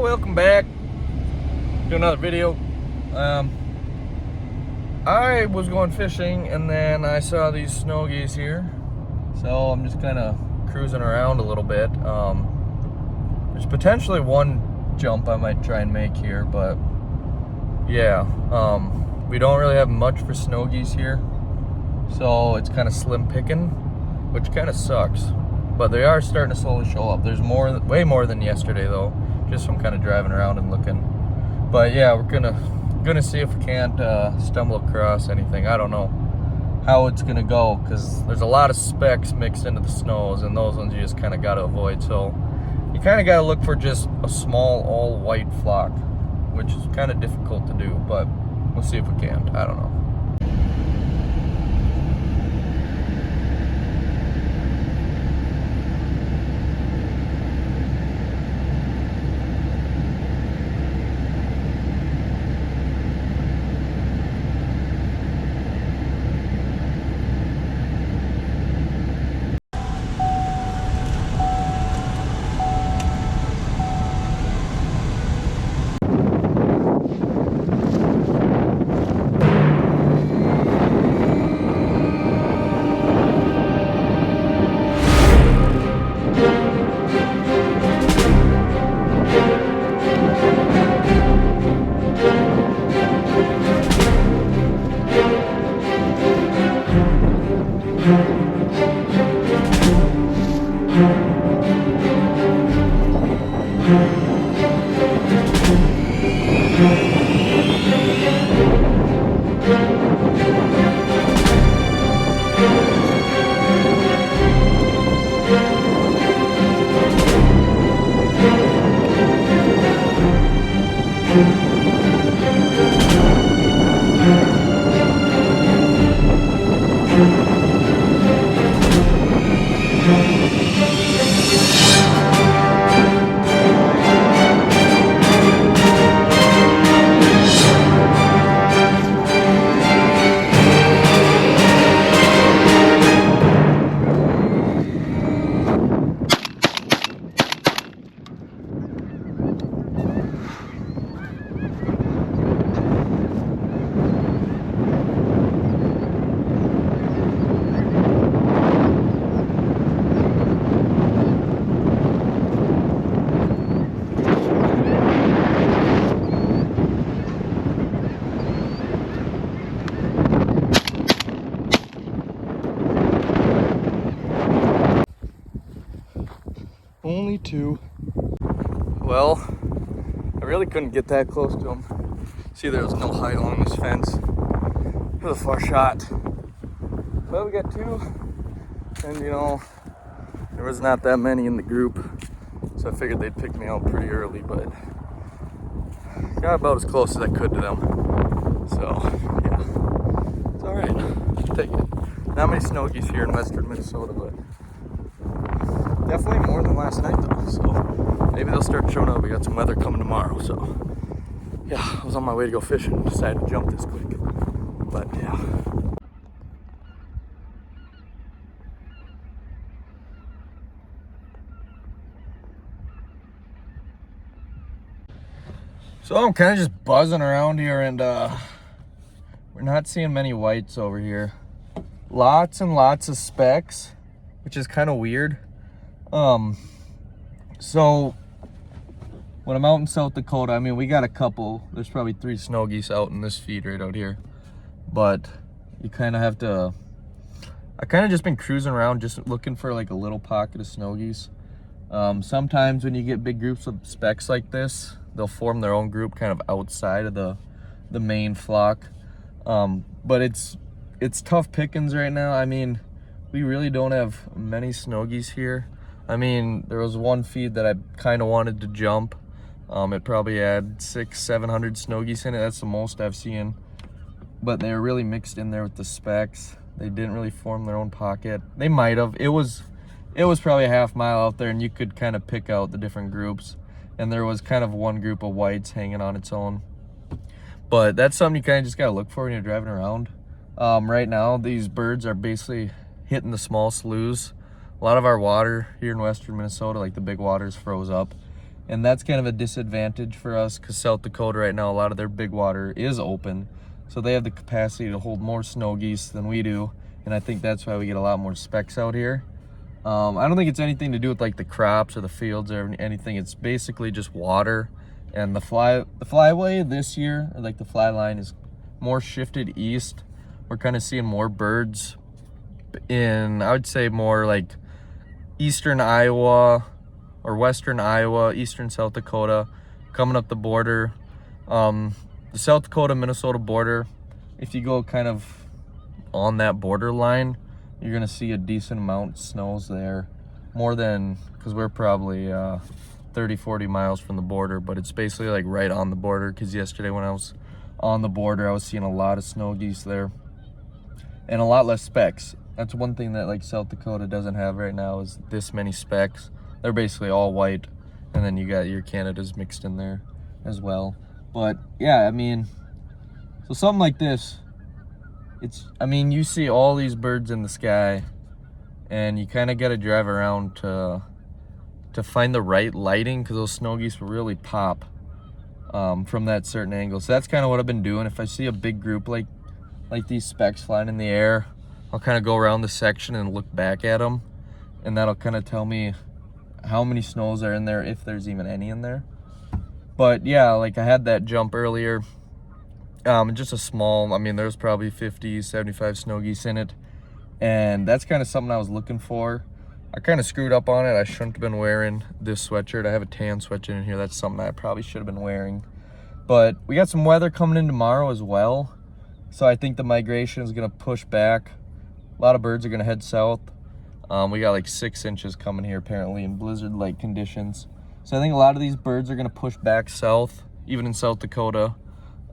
welcome back to another video. I was going fishing and then I saw these snow geese here, so I'm just kind of cruising around a little bit. There's potentially one jump I might try and make here, but yeah, we don't really have much for snow geese here, so it's kind of slim picking, which kind of sucks. But they are starting to slowly show up. There's way more than yesterday though, just from kind of driving around and looking. But yeah, we're gonna see if we can't stumble across anything. I don't know how it's gonna go, because there's a lot of specks mixed into the snows, and those ones you just kind of got to avoid. So you kind of got to look for just a small all white flock, which is kind of difficult to do, but we'll see if we can. I don't know. Only two. Well, I really couldn't get that close to them. See, there was no height along this fence. It was a far shot. But we got two, and you know, there was not that many in the group, so I figured they'd pick me out pretty early, but got about as close as I could to them. So yeah, it's all right. I'll take it. Not many snow geese here in western Minnesota, but definitely more than last night though, so maybe they'll start showing up. We got some weather coming tomorrow, so yeah, I was on my way to go fishing and decided to jump this quick, but yeah. So I'm kind of just buzzing around here, and we're not seeing many whites over here. Lots and lots of specks, which is kind of weird. So when I'm out in South Dakota, I mean, we got a couple, there's probably 3 snow geese out in this feed right out here, but you kind of have to, I kind of just been cruising around just looking for like a little pocket of snow geese. Sometimes when you get big groups of specks like this, they'll form their own group kind of outside of the main flock. But it's tough pickings right now. I mean, we really don't have many snow geese here. I mean, there was one feed that I kind of wanted to jump. It probably had 600-700 snow geese in it. That's the most I've seen. But they were really mixed in there with the specks. They didn't really form their own pocket. They might have. It was probably a half mile out there, and you could kind of pick out the different groups. And there was kind of one group of whites hanging on its own. But that's something you kind of just got to look for when you're driving around. Right now, these birds are basically hitting the small sloughs. A lot of our water here in western Minnesota, like the big waters, froze up, And that's kind of a disadvantage for us because South Dakota right now, a lot of their big water is open. So they have the capacity to hold more snow geese than we do. And I think that's why we get a lot more specks out here. I don't think it's anything to do with like the crops or the fields or anything. It's basically just water. And the flyway this year, or like the fly line, is more shifted east. We're kind of seeing more birds in, I would say, more like eastern Iowa or western Iowa, eastern South Dakota, coming up the border. The South Dakota-Minnesota border, if you go kind of on that border line, you're gonna see a decent amount of snows there. More than, because we're probably 30, 40 miles from the border, but it's basically like right on the border, because yesterday when I was on the border, I was seeing a lot of snow geese there and a lot less specks. That's one thing that like South Dakota doesn't have right now, is this many specks. They're basically all white, and then you got your Canadas mixed in there as well. But yeah, I mean, so something like this, I mean, you see all these birds in the sky, and you kind of got to drive around to find the right lighting, because those snow geese will really pop from that certain angle. So that's kind of what I've been doing. If I see a big group like these specks flying in the air, I'll kind of go around the section and look back at them, and that'll kind of tell me how many snows are in there, if there's even any in there. But yeah, like I had that jump earlier, just a small, I mean, there's probably 50, 75 snow geese in it, and that's kind of something I was looking for. I kind of screwed up on it. I shouldn't have been wearing this sweatshirt. I have a tan sweatshirt in here. That's something I probably should have been wearing. But we got some weather coming in tomorrow as well, so I think the migration is going to push back. A lot of birds are going to head south. We got like 6 inches coming here apparently in blizzard-like conditions. So I think a lot of these birds are going to push back south, even in South Dakota.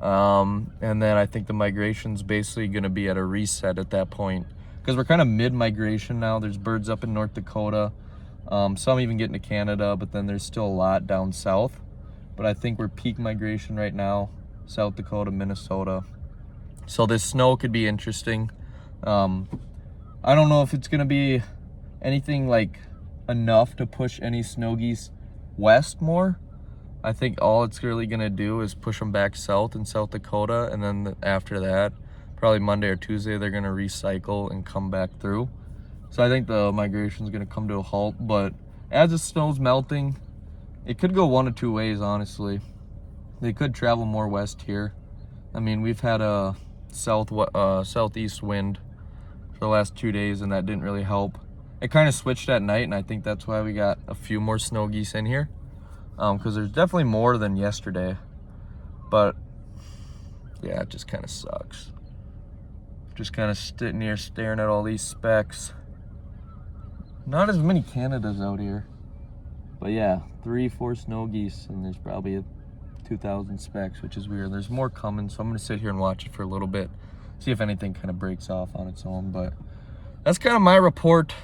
And then I think the migration's basically going to be at a reset at that point, because we're kind of mid-migration now. There's birds up in North Dakota, some even getting to Canada, but then there's still a lot down south. But I think we're peak migration right now, South Dakota, Minnesota. So this snow could be interesting. I don't know if it's going to be anything like enough to push any snow geese west more. I think all it's really going to do is push them back south in South Dakota, and then after that, probably Monday or Tuesday, they're going to recycle and come back through. So I think the migration is going to come to a halt. But as the snow's melting, it could go one of two ways, honestly. They could travel more west here. I mean, we've had a southeast wind for the last 2 days, and that didn't really help. It kind of switched at night, and I think that's why we got a few more snow geese in here, because there's definitely more than yesterday. But yeah, it just kind of sucks. Just kind of sitting here staring at all these specks. Not as many Canadas out here, but yeah, 3-4 snow geese, and there's probably 2,000 specks, which is weird. There's more coming, so I'm gonna sit here and watch it for a little bit, see if anything kind of breaks off on its own. But that's kind of my report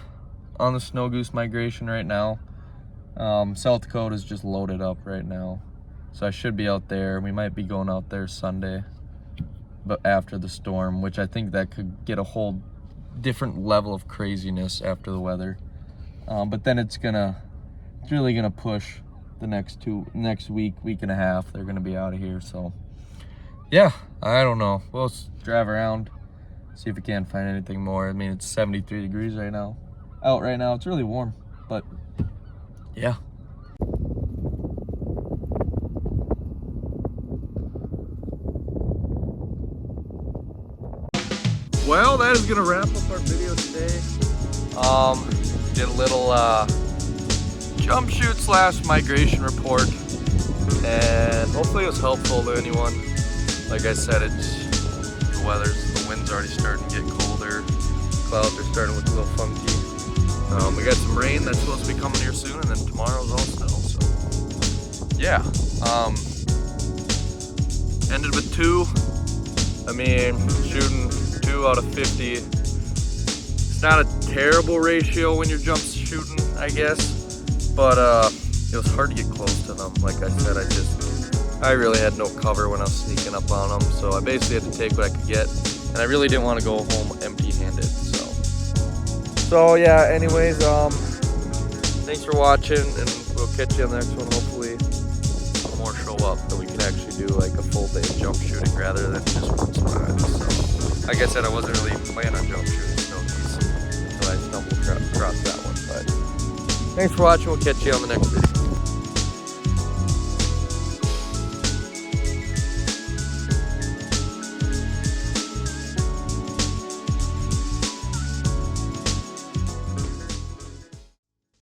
on the snow goose migration right now. South Dakota is just loaded up right now, so I should be out there. We might be going out there Sunday, but after the storm, which I think that could get a whole different level of craziness after the weather. But then it's really gonna push the next week and a half. They're gonna be out of here. So yeah, I don't know. We'll drive around, see if we can find anything more. I mean, it's 73 degrees right now. Out right now, it's really warm, but yeah. Well, that is gonna wrap up our video today. Did a little jump shoot / migration report, and hopefully it was helpful to anyone. Like I said, the wind's already starting to get colder. Clouds are starting to look a little funky. We got some rain that's supposed to be coming here soon, and then tomorrow's all snow. So yeah, ended with 2. I mean, shooting 2 out of 50. It's not a terrible ratio when you're jump shooting, I guess, but it was hard to get close to them. Like I said, I really had no cover when I was sneaking up on them, so I basically had to take what I could get, and I really didn't want to go home empty-handed. So yeah, anyways, thanks for watching, and we'll catch you on the next one. Hopefully more show up that we can actually do like a full day of jump shooting rather than just one spot. So, like I said, I wasn't really planning on jump shooting snow geese until I stumbled across that one. But thanks for watching. We'll catch you on the next video.